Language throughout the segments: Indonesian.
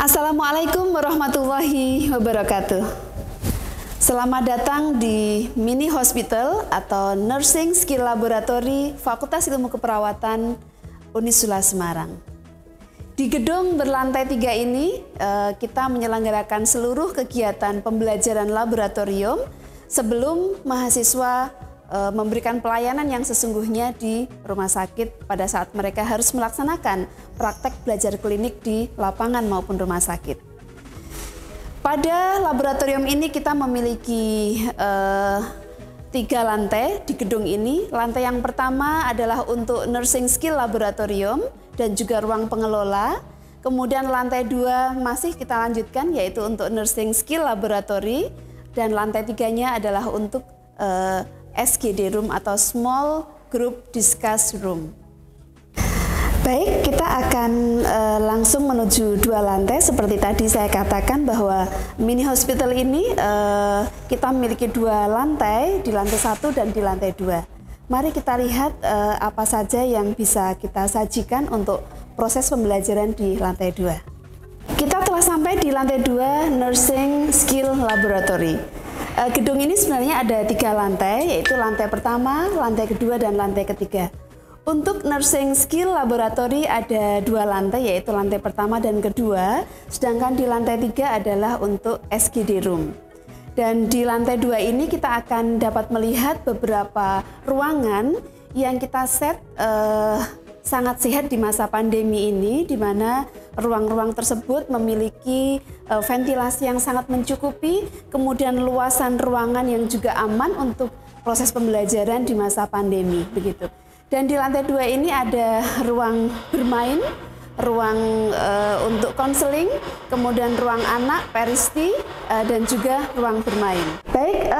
Assalamualaikum warahmatullahi wabarakatuh. Selamat datang di Mini Hospital atau Nursing Skill Laboratory Fakultas Ilmu Keperawatan Unisula Semarang. Di gedung berlantai 3 ini kita menyelenggarakan seluruh kegiatan pembelajaran laboratorium sebelum mahasiswa memberikan pelayanan yang sesungguhnya di rumah sakit pada saat mereka harus melaksanakan praktek belajar klinik di lapangan maupun rumah sakit. Pada laboratorium ini kita memiliki 3 lantai di gedung ini. Lantai yang pertama adalah untuk Nursing Skill Laboratorium dan juga ruang pengelola. Kemudian lantai 2 masih kita lanjutkan, yaitu untuk Nursing Skill Laboratory, dan lantai 3-nya adalah untuk SGD Room atau Small Group Discuss Room. Baik, kita akan langsung menuju 2 lantai. Seperti tadi saya katakan bahwa mini hospital ini kita memiliki 2 lantai, di lantai 1 dan di lantai 2. Mari kita lihat apa saja yang bisa kita sajikan untuk proses pembelajaran di lantai 2. Kita telah sampai di lantai 2 Nursing Skill Laboratory. Gedung ini sebenarnya ada 3 lantai, yaitu lantai pertama, lantai kedua, dan lantai ketiga. Untuk Nursing Skill Laboratory ada 2 lantai, yaitu lantai pertama dan kedua, sedangkan di lantai 3 adalah untuk SGD Room. Dan di lantai 2 ini kita akan dapat melihat beberapa ruangan yang kita set sangat sehat di masa pandemi ini, di mana ruang-ruang tersebut memiliki ventilasi yang sangat mencukupi, kemudian luasan ruangan yang juga aman untuk proses pembelajaran di masa pandemi, begitu. Dan di lantai 2 ini ada ruang bermain, ruang untuk konseling, kemudian ruang anak, peristi, dan juga ruang bermain. Baik,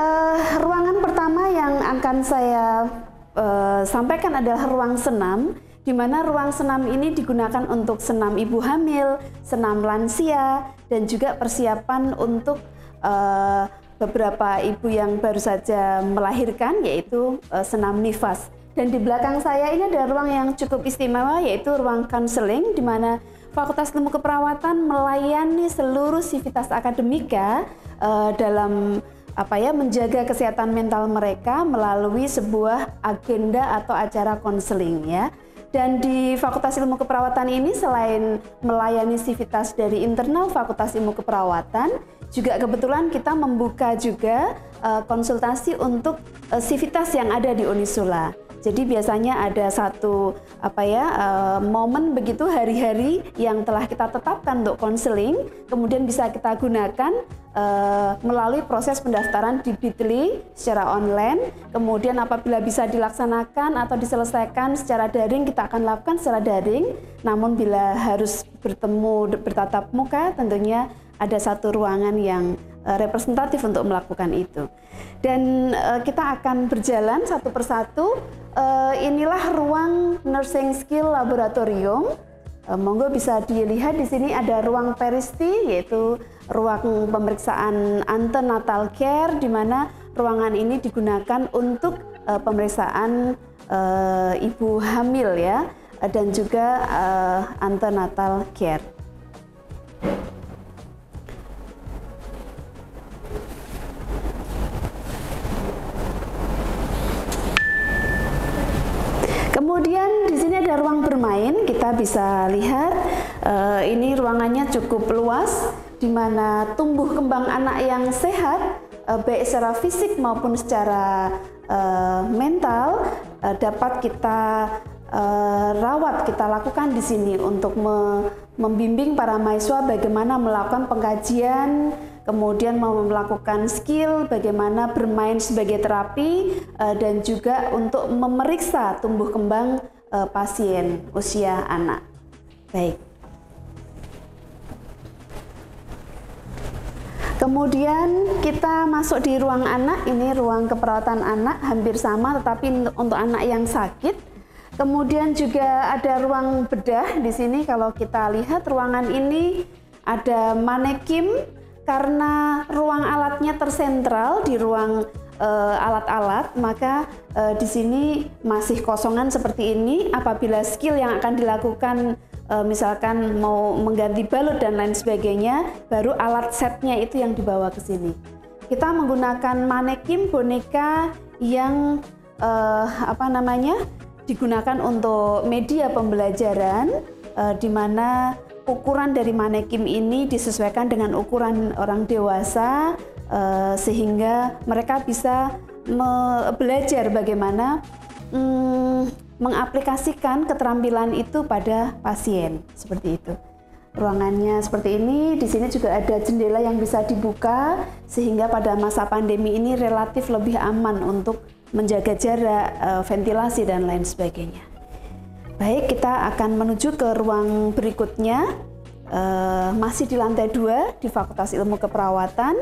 ruangan pertama yang akan saya sampaikan adalah ruang senam, di mana ruang senam ini digunakan untuk senam ibu hamil, senam lansia, dan juga persiapan untuk beberapa ibu yang baru saja melahirkan, yaitu senam nifas. Dan di belakang saya ini ada ruang yang cukup istimewa, yaitu ruang counseling, di mana Fakultas Ilmu Keperawatan melayani seluruh sivitas akademika dalam menjaga kesehatan mental mereka melalui sebuah agenda atau acara konseling, ya. Dan di Fakultas Ilmu Keperawatan ini selain melayani sivitas dari internal Fakultas Ilmu Keperawatan, juga kebetulan kita membuka juga konsultasi untuk sivitas yang ada di Unisula. Jadi biasanya ada satu momen begitu, hari-hari yang telah kita tetapkan untuk konseling, kemudian bisa kita gunakan melalui proses pendaftaran di Bitly secara online. Kemudian apabila bisa dilaksanakan atau diselesaikan secara daring, kita akan lakukan secara daring. Namun bila harus bertemu bertatap muka, tentunya ada satu ruangan yang representatif untuk melakukan itu. Dan kita akan berjalan satu persatu. Inilah ruang Nursing Skill Laboratorium. Monggo bisa dilihat di sini ada ruang peristi, yaitu ruang pemeriksaan antenatal care, di mana ruangan ini digunakan untuk pemeriksaan ibu hamil, ya, dan juga antenatal care. Kemudian di sini ada ruang bermain. Kita bisa lihat ini ruangannya cukup luas, di mana tumbuh kembang anak yang sehat, baik secara fisik maupun secara mental, dapat kita rawat, kita lakukan di sini untuk membimbing para mahasiswa bagaimana melakukan pengkajian, kemudian melakukan skill bagaimana bermain sebagai terapi, dan juga untuk memeriksa tumbuh kembang pasien usia anak. Baik. Kemudian kita masuk di ruang anak. Ini ruang keperawatan anak, hampir sama tetapi untuk anak yang sakit. Kemudian juga ada ruang bedah di sini. Kalau kita lihat ruangan ini ada manekin, karena ruang alatnya tersentral di ruang alat-alat, maka di sini masih kosongan seperti ini. Apabila skill yang akan dilakukan misalkan mau mengganti balut dan lain sebagainya, baru alat setnya itu yang dibawa ke sini. Kita menggunakan manekin boneka yang digunakan untuk media pembelajaran, di mana ukuran dari manekin ini disesuaikan dengan ukuran orang dewasa, sehingga mereka bisa belajar bagaimana mengaplikasikan keterampilan itu pada pasien, seperti itu. Ruangannya seperti ini. Di sini juga ada jendela yang bisa dibuka sehingga pada masa pandemi ini relatif lebih aman untuk menjaga jarak, ventilasi dan lain sebagainya. Baik, kita akan menuju ke ruang berikutnya. Masih di lantai 2 di Fakultas Ilmu Keperawatan.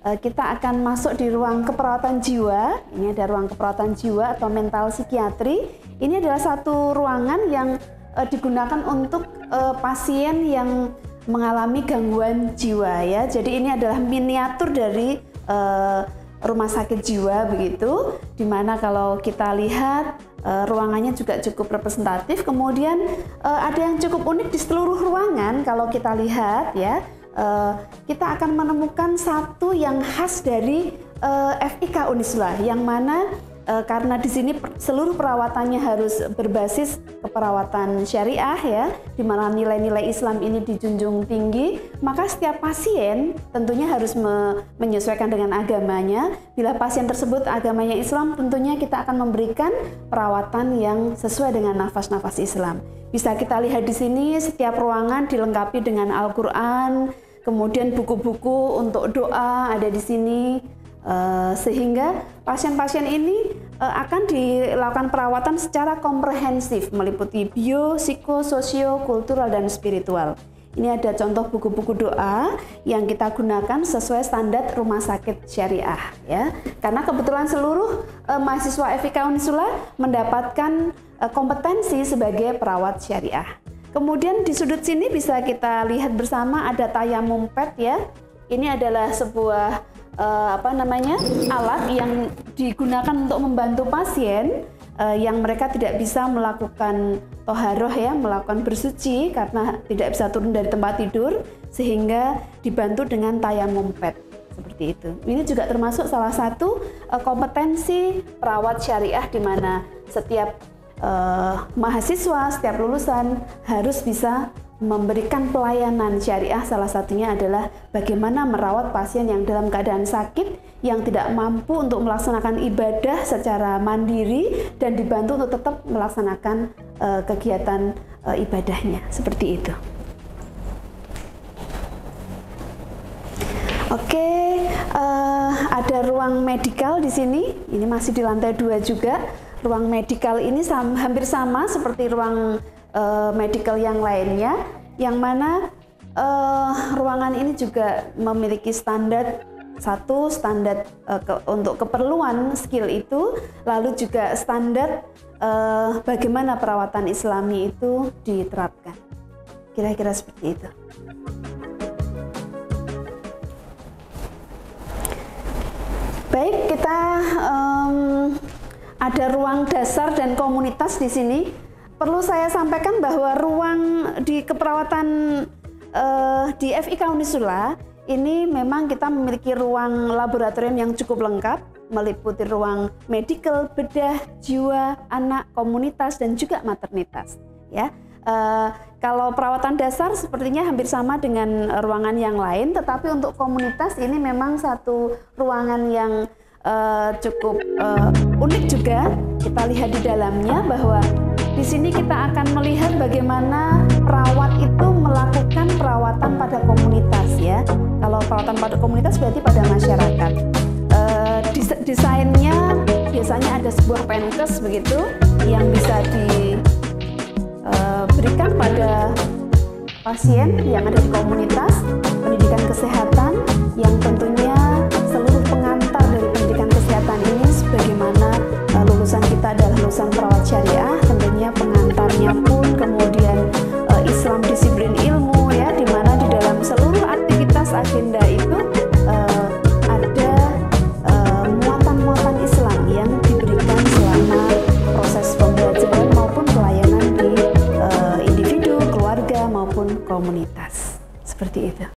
Kita akan masuk di ruang keperawatan jiwa. Ini ada ruang keperawatan jiwa atau mental psikiatri. Ini adalah satu ruangan yang digunakan untuk pasien yang mengalami gangguan jiwa, ya. Jadi ini adalah miniatur dari rumah sakit jiwa begitu. Dimana kalau kita lihat ruangannya juga cukup representatif. Kemudian ada yang cukup unik di seluruh ruangan. Kalau kita lihat, ya, kita akan menemukan satu yang khas dari FIK Unisula, yang mana karena di sini seluruh perawatannya harus berbasis keperawatan syariah, ya, di mana nilai-nilai Islam ini dijunjung tinggi, maka setiap pasien tentunya harus menyesuaikan dengan agamanya. Bila pasien tersebut agamanya Islam, tentunya kita akan memberikan perawatan yang sesuai dengan nafas-nafas Islam. Bisa kita lihat di sini setiap ruangan dilengkapi dengan Al-Quran, kemudian buku-buku untuk doa ada di sini. Sehingga pasien-pasien ini akan dilakukan perawatan secara komprehensif, meliputi bio, psiko, sosio, kultural, dan spiritual. Ini ada contoh buku-buku doa yang kita gunakan sesuai standar rumah sakit syariah, ya. Karena kebetulan seluruh mahasiswa FIK Unisula mendapatkan kompetensi sebagai perawat syariah. Kemudian di sudut sini bisa kita lihat bersama ada tayamum pad, ya. Ini adalah sebuah alat yang digunakan untuk membantu pasien yang mereka tidak bisa melakukan toharoh, ya, melakukan bersuci karena tidak bisa turun dari tempat tidur, sehingga dibantu dengan tayamum pad seperti itu. Ini juga termasuk salah satu kompetensi perawat syariah, di mana setiap mahasiswa, setiap lulusan harus bisa memberikan pelayanan syariah. Salah satunya adalah bagaimana merawat pasien yang dalam keadaan sakit, yang tidak mampu untuk melaksanakan ibadah secara mandiri dan dibantu untuk tetap melaksanakan kegiatan ibadahnya, seperti itu. Oke, ada ruang medikal di sini. Ini masih di lantai 2 juga. Ruang medikal ini hampir sama seperti ruang medical yang lainnya, yang mana ruangan ini juga memiliki standar untuk keperluan skill itu, lalu juga standar bagaimana perawatan Islami itu diterapkan. Kira-kira seperti itu. Baik, kita ada ruang dasar dan komunitas di sini. Perlu saya sampaikan bahwa ruang di keperawatan di FIK Unisula ini memang kita memiliki ruang laboratorium yang cukup lengkap, meliputi ruang medical, bedah, jiwa, anak, komunitas, dan juga maternitas. Ya, kalau perawatan dasar sepertinya hampir sama dengan ruangan yang lain, tetapi untuk komunitas ini memang satu ruangan yang cukup unik juga. Kita lihat di dalamnya bahwa di sini kita akan melihat bagaimana perawat itu melakukan perawatan pada komunitas, ya. Kalau perawatan pada komunitas berarti pada masyarakat. Desainnya biasanya ada sebuah penkes begitu yang bisa diberikan pada pasien yang ada di komunitas, pendidikan kesehatan yang tentunya seluruh pengantar dari pendidikan kesehatan ini, sebagaimana lulusan kita adalah lulusan perawat syariah, tentunya pengantarnya pun kemudian Islam disiplin ilmu, ya, di mana di dalam seluruh aktivitas agenda itu ada muatan-muatan Islam yang diberikan selama proses pembelajaran maupun pelayanan di individu, keluarga, fakultas. Seperti itu.